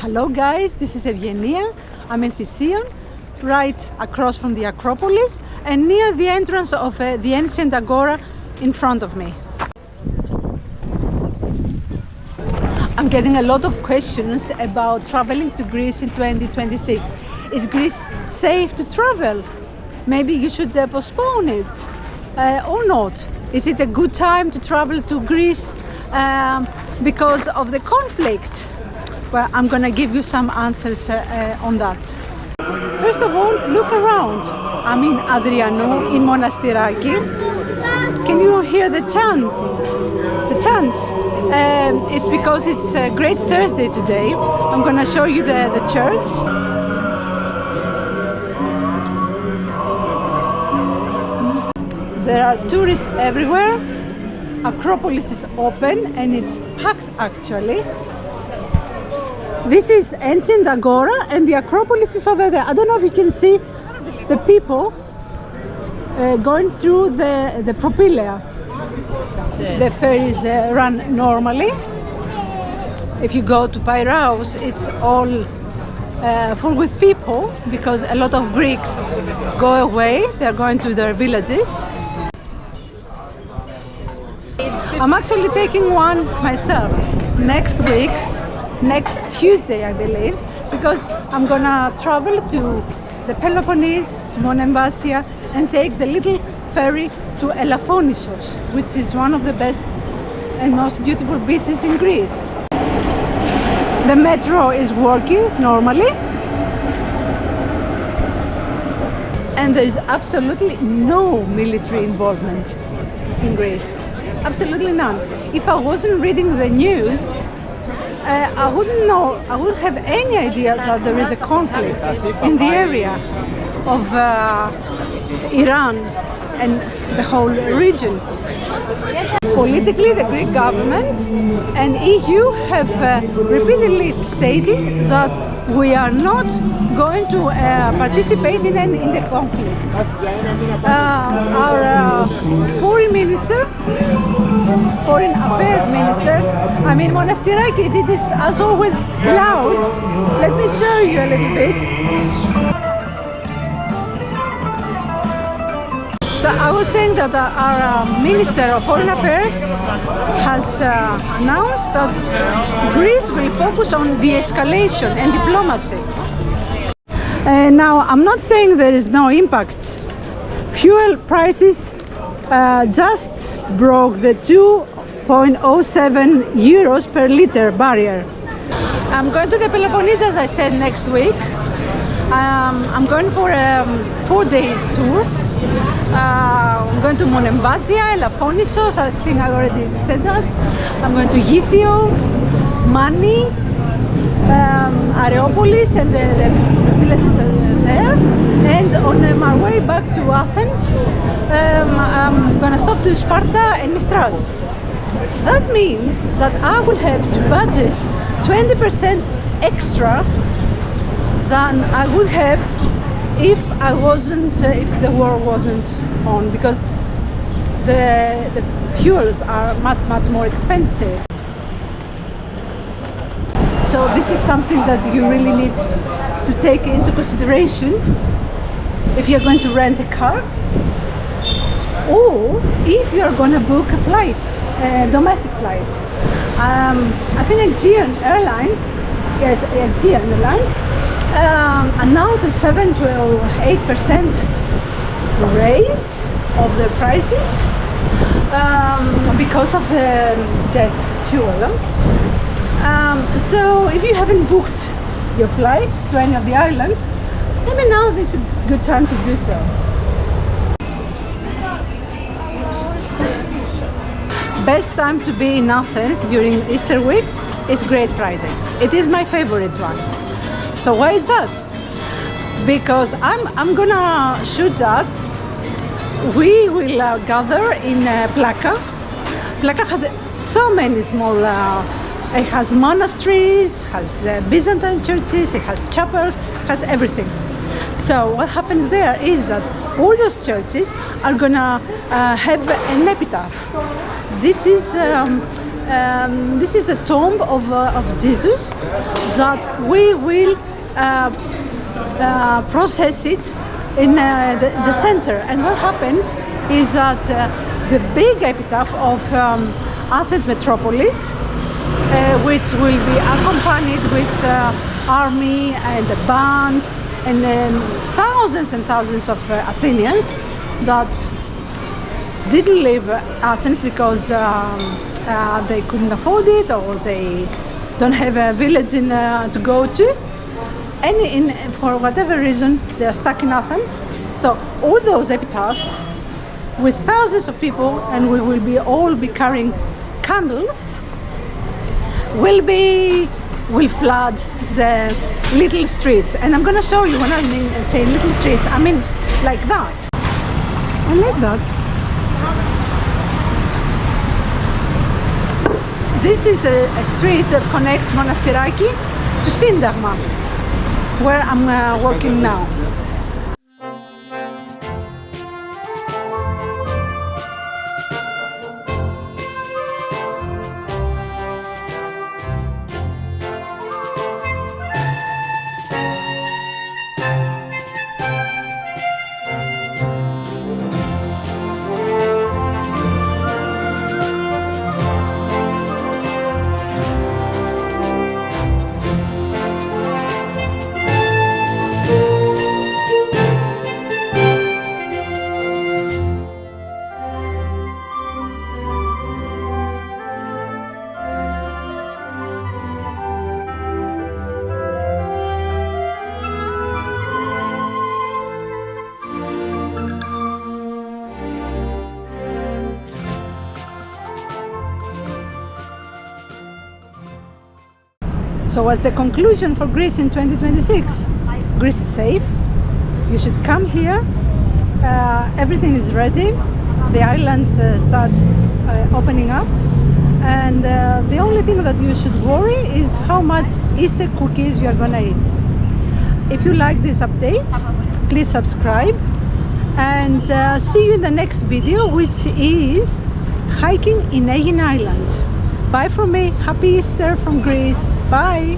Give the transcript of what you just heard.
Hello guys, this is Evgenia. I'm in Thession, right across from the Acropolis and near the entrance of the ancient Agora in front of me. I'm getting a lot of questions about traveling to Greece in 2026. Is Greece safe to travel? Maybe you should postpone it or not. Is it a good time to travel to Greece because of the conflict? Well, I'm gonna give you some answers on that. First of all, look around. I'm in Adrianou in Monastiraki. Can you hear the chant? The chants? It's because it's a great Thursday today. I'm gonna show you the church. There are tourists everywhere. Acropolis is open and it's packed actually. This is ancient Agora and the Acropolis is over there. I don't know if you can see the people going through the propeller. The ferries run normally. If you go to Piraeus, it's all full with people because a lot of Greeks go away. They're going to their villages. I'm actually taking one myself next week. Next Tuesday, I believe, because I'm gonna travel to the Peloponnese, to Monemvasia, and take the little ferry to Elafonisos, which is one of the best and most beautiful beaches in Greece. The metro is working normally, and there is absolutely no military involvement in Greece. Absolutely none. If I wasn't reading the news, I wouldn't know, I wouldn't have any idea that there is a conflict in the area of Iran and the whole region. Politically, the Greek government and EU have repeatedly stated that we are not going to participate in the conflict. Our Foreign Affairs Minister, Monastiraki, did this as always loud. Let me show you a little bit. So I was saying that our Minister of Foreign Affairs has announced that Greece will focus on de-escalation and diplomacy. Now, I'm not saying there is no impact. Fuel prices just broke the 2.07 euros per liter barrier. I'm going to the Peloponnese, as I said, next week. I'm going for a 4 days tour. I'm going to Monemvasia, Elafonisos, I think I already said that. I'm going to Githio, Mani, Areopolis and the villages there. And on my way back to Athens, I'm going to stop to Sparta and Mistras. That means that I will have to budget 20% extra than I would have if if the war wasn't on, because the fuels are much more expensive. So this is something that you really need to take into consideration if you're going to rent a car, or if you're going to book a flight, a domestic flight. I think Aegean Airlines, announced a 7 to 8% raise of the prices because of the jet fuel. So if you haven't booked your flights to any of the islands, maybe now it's a good time to do so. Best time to be in Athens during Easter week is Great Friday. It is my favorite one. So why is that? Because I'm gonna shoot that. We will gather in Plaka. Plaka has so many small, it has monasteries, has Byzantine churches, it has chapels, has everything. So what happens there is that all those churches are gonna have an epitaph. This is this is the tomb of Jesus, that we will process it in the center. And what happens is that the big epitaph of Athens metropolis, which will be accompanied with army and a band and thousands and thousands of Athenians that didn't leave Athens because they couldn't afford it, or they don't have a village to go to. For whatever reason, they are stuck in Athens. So all those epitaphs with thousands of people, and we will all be carrying candles, will flood the little streets. And I'm going to show you, when I say little streets, I mean like that. I like that. This is a street that connects Monastiraki to Syntagma, where I'm working now. So what's the conclusion for Greece in 2026? Greece is safe. You should come here. Everything is ready. The islands start opening up. And the only thing that you should worry is how much Easter cookies you are gonna eat. If you like this update, please subscribe. And see you in the next video, which is hiking in Aegean Island. Bye from me. Happy Easter from Greece. Bye.